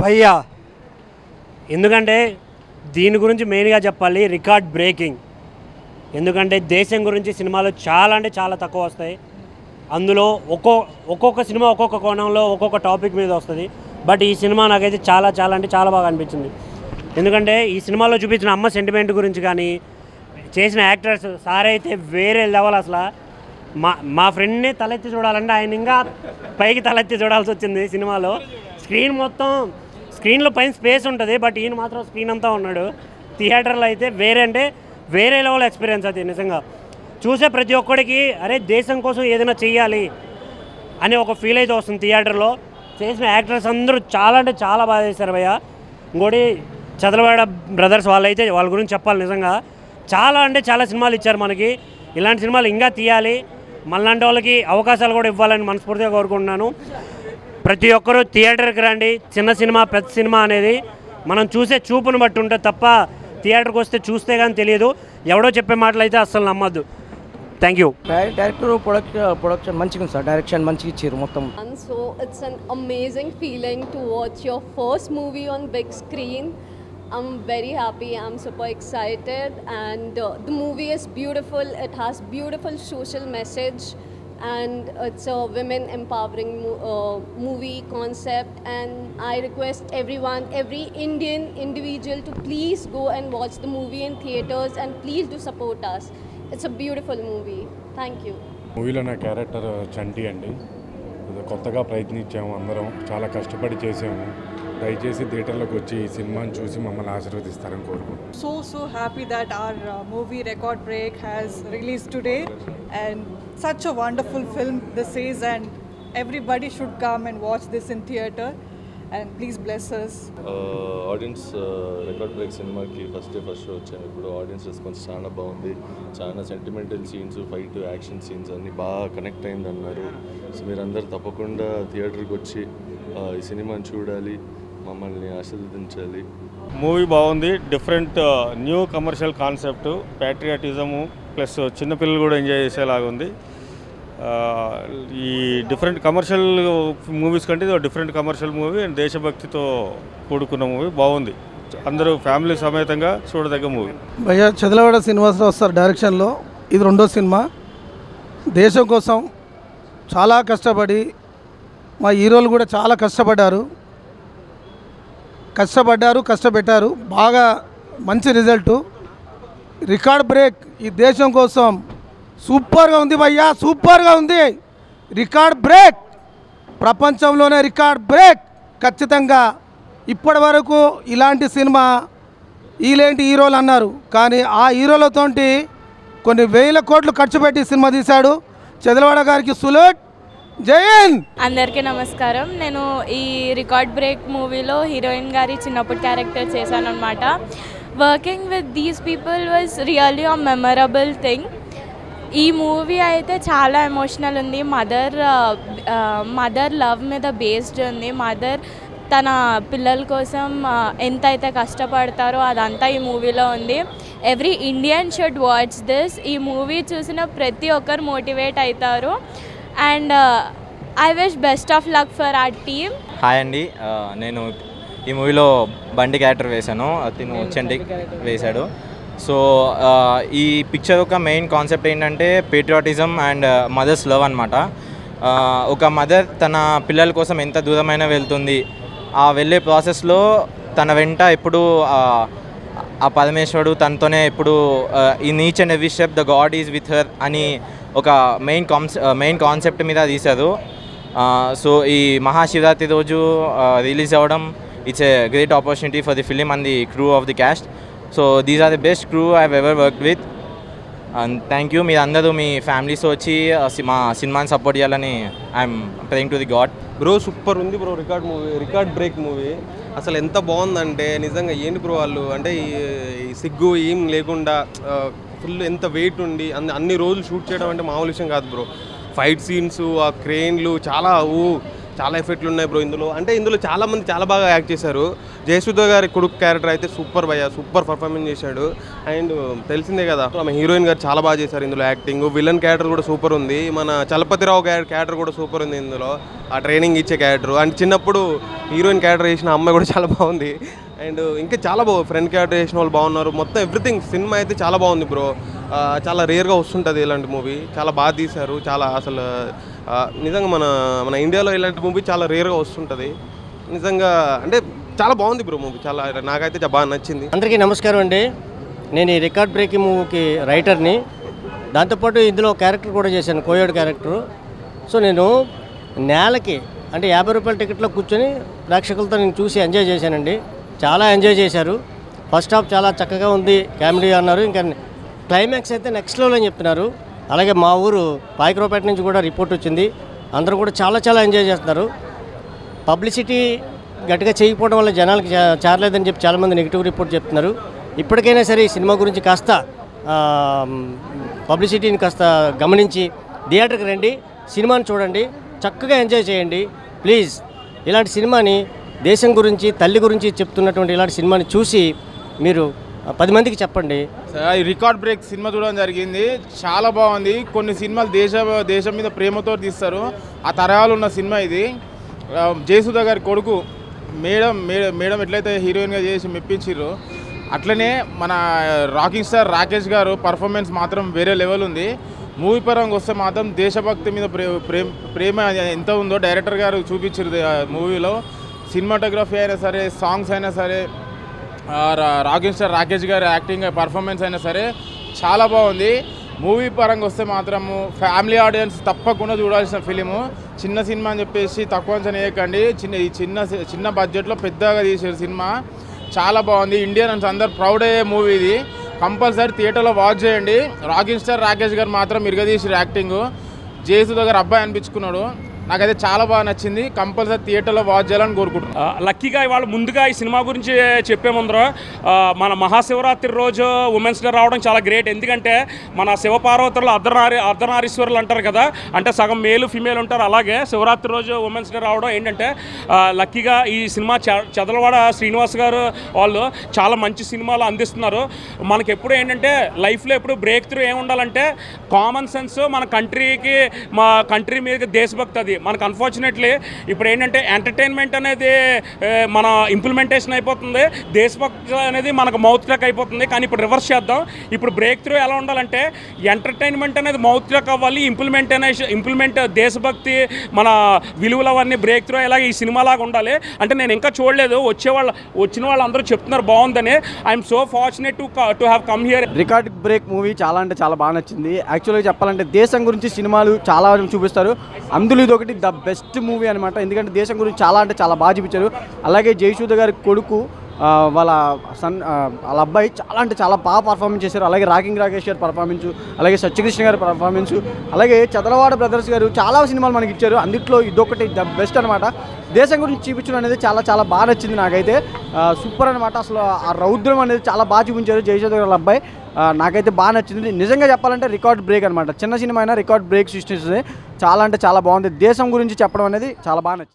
భయ్యా ఎందుకంటే దీని గురించి మెయిన్గా చెప్పాలి, రికార్డ్ బ్రేకింగ్. ఎందుకంటే దేశం గురించి సినిమాలు చాలా అంటే చాలా తక్కువ వస్తాయి. అందులో ఒక్కొక్క సినిమా ఒక్కొక్క కోణంలో ఒక్కొక్క టాపిక్ మీద వస్తుంది. బట్ ఈ సినిమా నాకైతే చాలా చాలా అంటే చాలా బాగా అనిపించింది. ఎందుకంటే ఈ సినిమాలో చూపించిన అమ్మ సెంటిమెంట్ గురించి కానీ, చేసిన యాక్టర్స్ సార్ అయితే వేరే లెవెల్. అసలు మా ఫ్రెండ్ని తలెత్తి చూడాలంటే ఆయన ఇంకా పైకి తలెత్తి చూడాల్సి వచ్చింది సినిమాలో. స్క్రీన్ మొత్తం, స్క్రీన్లో పైన స్పేస్ ఉంటుంది, బట్ ఈయన మాత్రం స్క్రీన్ అంతా ఉన్నాడు. థియేటర్లో అయితే వేరే లెవెల్ ఎక్స్పీరియన్స్. అది నిజంగా చూసే ప్రతి ఒక్కడికి అరే దేశం కోసం ఏదైనా చెయ్యాలి అనే ఒక ఫీల్ అయితే వస్తుంది థియేటర్లో. చేసిన యాక్టర్స్ అందరూ చాలా అంటే చాలా బాగా చేశారు భయ్య. ఇంకోటి చదలవాడ బ్రదర్స్ వాళ్ళ గురించి చెప్పాలి. నిజంగా చాలా అంటే చాలా సినిమాలు ఇచ్చారు మనకి. ఇలాంటి సినిమాలు ఇంకా తీయాలి, మనలాంటి వాళ్ళకి అవకాశాలు కూడా ఇవ్వాలని మనస్ఫూర్తిగా కోరుకుంటున్నాను. ప్రతి ఒక్కరూ థియేటర్కి రండి. చిన్న సినిమా పెద్ద సినిమా అనేది మనం చూసే చూపును బట్టి ఉంటుంది తప్ప థియేటర్కి వస్తే చూస్తే కానీ తెలియదు. ఎవడో చెప్పే మాటలు అయితే అస్సలు నమ్మద్దు. Thank you. డైరెక్టర్ ప్రొడక్షన్ మంచిగా ఉంది సార్, డైరెక్షన్ మంచిగా ఇచ్చారు మొత్తం. So it's an amazing feeling to watch your first movie on big screen. I'm very happy, I'm super excited, and the movie is beautiful. It has beautiful social message, and it's a women empowering movie concept, and I request everyone, every Indian individual to please go and watch the movie in theaters, and please do support us. It's a beautiful movie. Thank you. మూవీలో నా character చంటి అండి. కొత్తగా ప్రయత్నించాము, అందరం చాలా కష్టపడి చేసాము. దయచేసి థియేటర్లోకి వచ్చి ఈ సినిమాని చూసి మమ్మల్ని ఆశీర్వదిస్తారని కోరుకుంటున్నాను. So happy that our movie Record Break has released today, and such a wonderful film this is, and everybody should come and watch this in theater, and please bless us. Audience record break సినిమాకి first show వచ్చాను. ఇప్పుడు audience response చాలా బాగుంది. చాలా sentimental scenes, fight, action scenes అన్నీ బాగా connect అయింది అన్నారు. సో మీరందరూ తప్పకుండా థియేటర్కి వచ్చి ఈ సినిమాని చూడాలి, మమ్మల్ని ఆశీర్వదించాలి. మూవీ బాగుంది. Different new commercial concept, patriotism plus చిన్నపిల్లలు కూడా ఎంజాయ్ చేసేలాగా ఉంది. ఈ డిఫరెంట్ కమర్షియల్ మూవీస్ కంటే ఇది డిఫరెంట్ కమర్షియల్ మూవీ అండ్ దేశభక్తితో కూడుకున్న మూవీ. బాగుంది, అందరూ ఫ్యామిలీ సమేతంగా చూడదగ్గ మూవీ. భయ్య చదలవాడ శ్రీనివాసరావు వస్తారు డైరెక్షన్లో. ఇది రెండో సినిమా. దేశం కోసం చాలా కష్టపడి మా హీరోలు కూడా చాలా కష్టపెట్టారు. బాగా మంచి రిజల్టు. రికార్డ్ బ్రేక్ ఈ దేశం కోసం సూపర్గా ఉంది భయ్యా, సూపర్గా ఉంది. రికార్డ్ బ్రేక్, ప్రపంచంలోనే రికార్డ్ బ్రేక్ ఖచ్చితంగా. ఇప్పటి వరకు ఇలాంటి సినిమా ఇలాంటి హీరోలు అన్నారు, కానీ ఆ హీరోలతోటి కొన్ని వేల కోట్లు ఖర్చు పెట్టి సినిమా తీశాడు. చదలవాడ గారికి సులూట్, జై హింద్. అందరికీ నమస్కారం. నేను ఈ రికార్డ్ బ్రేక్ మూవీలో హీరోయిన్ గారి చిన్నప్పుడు క్యారెక్టర్ చేశాను అనమాట. Working with these people was really a memorable thing. ఈ మూవీ అయితే చాలా ఎమోషనల్ ఉంది. మదర్ లవ్ మీద బేస్డ్ ఉంది. మదర్ తన పిల్లల కోసం ఎంతైతే కష్టపడతారో అదంతా ఈ మూవీలో ఉంది. Every Indian should watch this. ఈ మూవీ చూసిన ప్రతి ఒక్కరు మోటివేట్ అవుతారు. And I wish best of luck for our team. Hi అండి, నేను ఈ మూవీలో బండి క్యారెక్టర్ వేశాను, తిను చంటి వేశాడు. సో ఈ పిక్చర్ ఒక మెయిన్ కాన్సెప్ట్ ఏంటంటే పేట్రియాటిజం అండ్ మదర్స్ లవ్ అనమాట. ఒక మదర్ తన పిల్లల కోసం ఎంత దూరమైనా వెళ్తుంది. ఆ వెళ్ళే ప్రాసెస్లో తన వెంట ఎప్పుడు ఆ పరమేశ్వరుడు తనతోనే ఎప్పుడు in each and every step the God is with her అని ఒక మెయిన్ కాన్సెప్ట్ మీద తీశారు. సో ఈ మహాశివరాత్రి రోజు రిలీజ్ అవ్వడం it's a great opportunity for the film and the crew of the cast. So these are the best crew I have ever worked with. And thank you. మీరు అందరూ మీ families వచ్చి మా సినిమాని సపోర్ట్ చేయాలని I'm praying to the God. Bro super ఉంది bro. Record break movie అసలు ఎంత బాగుందంటే నిజంగా ఏంటి బ్రో వాళ్ళు అంటే ఈ సిగ్గు ఏం లేకుండా ఫుల్ ఎంత వెయిట్ ఉండి అన్ని రోజులు షూట్ చేయడం అంటే మామూలు విషయం కాదు బ్రో. ఫైట్ సీన్స్, ఆ క్రెయిన్లు చాలా చాలా ఎఫెక్ట్లు ఉన్నాయి బ్రో ఇందులో. అంటే ఇందులో చాలామంది చాలా బాగా యాక్ట్ చేశారు. జయసుధ గారి కొడుకు క్యారెక్టర్ అయితే సూపర్ భయ్య, సూపర్ పర్ఫార్మెన్స్ చేశాడు. అండ్ తెలిసిందే కదా ఆమె హీరోయిన్ గారు చాలా బాగా చేశారు ఇందులో యాక్టింగ్. విలన్ క్యారెక్టర్ కూడా సూపర్ ఉంది. మన చలపతిరావు క్యారెక్టర్ కూడా సూపర్ ఉంది ఇందులో, ఆ ట్రైనింగ్ ఇచ్చే క్యారెక్టర్. అండ్ చిన్నప్పుడు హీరోయిన్ క్యారెక్టర్ చేసిన అమ్మాయి కూడా చాలా బాగుంది. అండ్ ఇంకా చాలా ఫ్రెండ్ క్యారెక్టర్ చేసిన వాళ్ళు బాగున్నారు. మొత్తం ఎవ్రీథింగ్ సినిమా అయితే చాలా బాగుంది బ్రో. చాలా రేర్గా వస్తుంటుంది ఇలాంటి మూవీ. చాలా బాగా తీశారు. చాలా అసలు నిజంగా మన ఇండియాలో ఇలాంటి మూవీ చాలా రేర్గా వస్తుంటుంది నిజంగా. అంటే చాలా బాగుంది బ్రో మూవీ. చాలా నాకైతే బాగా నచ్చింది. అందరికీ నమస్కారం అండి. నేను ఈ రికార్డ్ బ్రేకింగ్ మూవీకి రైటర్ని, దాంతోపాటు ఇందులో క్యారెక్టర్ కూడా చేశాను, కోయోడ్ క్యారెక్టరు. సో నేను నేలకి అంటే 50 రూపాయల టికెట్లో కూర్చొని ప్రేక్షకులతో నేను చూసి ఎంజాయ్ చేశానండి. చాలా ఎంజాయ్ చేశారు. ఫస్ట్ హాఫ్ చాలా చక్కగా ఉంది, కామెడీ అన్నారు. ఇంకా క్లైమాక్స్ అయితే నెక్స్ట్ లెవెల్ అని చెప్తున్నారు. అలాగే మా ఊరు పాయకరావుపేట నుంచి కూడా రిపోర్ట్ వచ్చింది. అందరూ కూడా చాలా ఎంజాయ్ చేస్తున్నారు. పబ్లిసిటీ గట్టిగా చేయకపోవడం వల్ల జనాలకి చేరలేదని చెప్పి చాలామంది నెగిటివ్ రిపోర్ట్ చెప్తున్నారు. ఇప్పటికైనా సరే ఈ సినిమా గురించి కాస్త పబ్లిసిటీని కాస్త గమనించి థియేటర్కి రండి, సినిమాని చూడండి, చక్కగా ఎంజాయ్ చేయండి ప్లీజ్. ఇలాంటి సినిమాని దేశం గురించి, తల్లి గురించి చెప్తున్నటువంటి ఇలాంటి సినిమాని చూసి మీరు 10 మందికి చెప్పండి. ఈ రికార్డ్ బ్రేక్ సినిమా చూడడం జరిగింది. చాలా బాగుంది. కొన్ని సినిమాలు దేశం మీద ప్రేమతో తీస్తారు, ఆ తరహాలు ఉన్న సినిమా ఇది. జయసుధ గారి కొడుకు మేడం ఎట్లయితే హీరోయిన్గా చేసి మెప్పించారో అట్లనే మన రాకింగ్ స్టార్ రాకేష్ గారు పర్ఫార్మెన్స్ మాత్రం వేరే లెవెల్ ఉంది. మూవీ పరంగా వస్తే మాత్రం దేశభక్తి మీద ప్రేమ ఎంత ఉందో డైరెక్టర్ గారు చూపించారు మూవీలో. సినిమాటోగ్రఫీ అయినా సరే, సాంగ్స్ అయినా సరే, రాకింగ్ స్టార్ రాకేష్ గారి యాక్టింగ్ పర్ఫార్మెన్స్ అయినా సరే చాలా బాగుంది. మూవీ పరంగా వస్తే మాత్రము ఫ్యామిలీ ఆడియన్స్ తప్పకుండా చూడాల్సిన ఫిలిము. చిన్న సినిమా అని చెప్పేసి తక్కువ అంచనా వేయకండి. చిన్న బడ్జెట్లో పెద్దగా తీసారు సినిమా. చాలా బాగుంది. ఇండియన్స్ అందరు ప్రౌడ్ అయ్యే మూవీ ఇది. కంపల్సరీ థియేటర్లో వాచ్ చేయండి. రాకింగ్ స్టార్ రాకేష్ గారు మాత్రం ఇరగదీసారు యాక్టింగ్. జయసుధ గారు అబ్బాయి అనిపించుకున్నాడు. నాకైతే చాలా బాగా నచ్చింది. కంపల్సరీ థియేటర్లో వాచ్ చేయాలని కోరుకుంటున్నాను. లక్కీగా ఇవాళ ముందుగా ఈ సినిమా గురించి చెప్పే ముందర మన మహాశివరాత్రి రోజు ఉమెన్స్ డే రావడం చాలా గ్రేట్. ఎందుకంటే మన శివపార్వతులు అర్ధనారీశ్వరులు అంటారు కదా, అంటే సగం మేలు ఫిమేల్ ఉంటారు. అలాగే శివరాత్రి రోజు ఉమెన్స్ డే రావడం ఏంటంటే లక్కీగా ఈ సినిమా చదలవాడ శ్రీనివాస్ గారు వాళ్ళు చాలా మంచి సినిమాలు అందిస్తున్నారు. మనకి ఎప్పుడు ఏంటంటే లైఫ్లో ఎప్పుడు బ్రేక్ త్రూ ఏమి ఉండాలంటే కామన్ సెన్స్, మన కంట్రీకి, మా కంట్రీ మీద దేశభక్తి. అది మనకు అన్ఫార్చునేట్లీ ఇప్పుడు ఏంటంటే ఎంటర్టైన్మెంట్ అనేది మన ఇంప్లిమెంటేషన్ అయిపోతుంది, దేశభక్తి అనేది మనకు మౌత్ ట్రాక్ అయిపోతుంది. కానీ ఇప్పుడు రివర్స్ చేద్దాం. ఇప్పుడు బ్రేక్ త్రూ ఎలా ఉండాలంటే ఎంటర్టైన్మెంట్ అనేది మౌత్ ట్రాక్ అవ్వాలి, ఇంప్లిమెంట్ దేశభక్తి, మన విలువలు అవన్నీ బ్రేక్ త్రూ ఎలాగ ఈ సినిమాలాగా ఉండాలి. అంటే నేను ఇంకా చూడలేదు, వచ్చిన వాళ్ళు అందరూ చెప్తున్నారు బాగుందని. I'm so fortunate to have come here. Record break movie చాలా అంటే చాలా బాగా నచ్చింది. యాక్చువల్గా చెప్పాలంటే దేశం గురించి సినిమాలు చాలా చూపిస్తారు, అందులో ఇది ఒకటి ద బెస్ట్ మూవీ అనమాట. ఎందుకంటే దేశం గురించి చాలా అంటే చాలా బాగా చూపించారు. అలాగే జయసుధ గారి కొడుకు వాళ్ళ అబ్బాయి చాలా అంటే చాలా బాగా పర్ఫార్మెన్స్ చేశారు. అలాగే రాకేష్ గారి పర్ఫార్మెన్స్, అలాగే సత్యకృష్ణ గారి పర్ఫార్మెన్స్, అలాగే చదలవాడ బ్రదర్స్ గారు చాలా సినిమాలు మనకి ఇచ్చారు. అందుట్లో ఇదొకటి ద బెస్ట్ అనమాట. దేశం గురించి చూపించడం అనేది చాలా బాగా నచ్చింది నాకైతే. సూపర్ అనమాట. అసలు ఆ రౌద్రం అనేది చాలా బాగా చూపించారు జయసుధ గారి అబ్బాయి. నాకైతే బాగా నచ్చింది. నిజంగా చెప్పాలంటే రికార్డ్ బ్రేక్ అనమాట. చిన్న సినిమా అయినా రికార్డ్ బ్రేక్ సృష్టిస్తుంది. చాలా అంటే చాలా బాగుంది. దేశం గురించి చెప్పడం అనేది చాలా బాగా నచ్చింది.